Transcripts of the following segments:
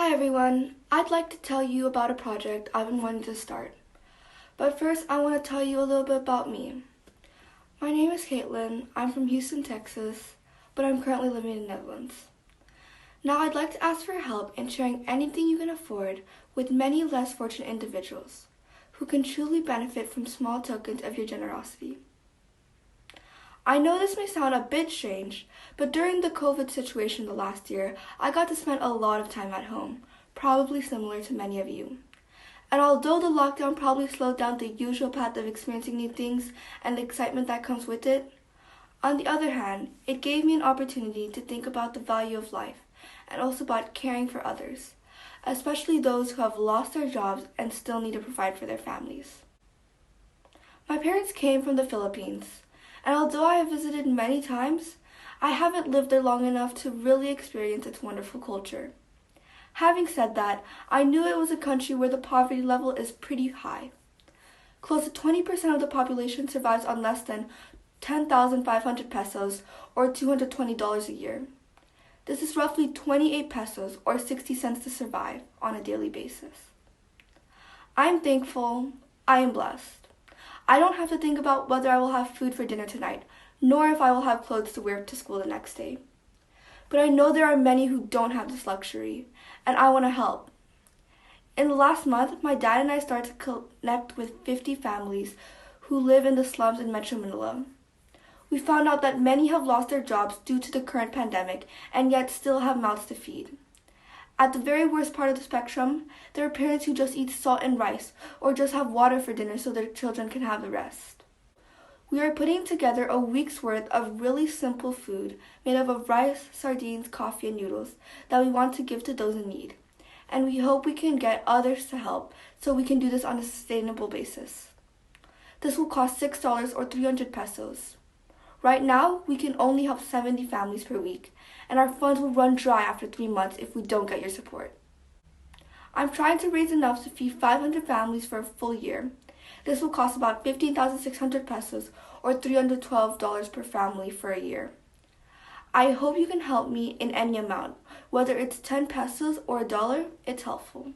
Hi everyone, I'd like to tell you about a project I've been wanting to start. But first I want to tell you a little bit about me. My name is Caitlin, I'm from Houston, Texas, but I'm currently living in the Netherlands. Now I'd like to ask for help in sharing anything you can afford with many less fortunate individuals who can truly benefit from small tokens of your generosity. I know this may sound a bit strange, but during the COVID situation the last year, I got to spend a lot of time at home, probably similar to many of you. And although the lockdown probably slowed down the usual path of experiencing new things and the excitement that comes with it, on the other hand, it gave me an opportunity to think about the value of life and also about caring for others, especially those who have lost their jobs and still need to provide for their families. My parents came from the Philippines, and although I have visited many times, I haven't lived there long enough to really experience its wonderful culture. Having said that, I knew it was a country where the poverty level is pretty high. Close to 20% of the population survives on less than 10,500 pesos or $220 a year. This is roughly 28 pesos or 60 cents to survive on a daily basis. I am thankful, I am blessed. I don't have to think about whether I will have food for dinner tonight, nor if I will have clothes to wear to school the next day. But I know there are many who don't have this luxury, and I want to help. In the last month, my dad and I started to connect with 50 families who live in the slums in Metro Manila. We found out that many have lost their jobs due to the current pandemic and yet still have mouths to feed. At the very worst part of the spectrum, there are parents who just eat salt and rice or just have water for dinner so their children can have the rest. We are putting together a week's worth of really simple food made up of rice, sardines, coffee, and noodles that we want to give to those in need. And we hope we can get others to help so we can do this on a sustainable basis. This will cost $6 or 300 pesos. Right now, we can only help 70 families per week, and our funds will run dry after 3 months if we don't get your support. I'm trying to raise enough to feed 500 families for a full year. This will cost about 15,600 pesos or $312 per family for a year. I hope you can help me in any amount. Whether it's 10 pesos or $1, it's helpful.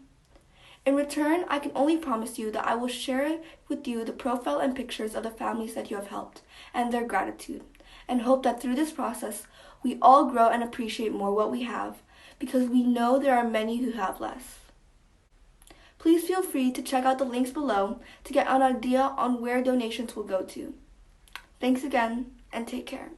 In return, I can only promise you that I will share with you the profile and pictures of the families that you have helped and their gratitude, and hope that through this process, we all grow and appreciate more what we have, because we know there are many who have less. Please feel free to check out the links below to get an idea on where donations will go to. Thanks again, and take care.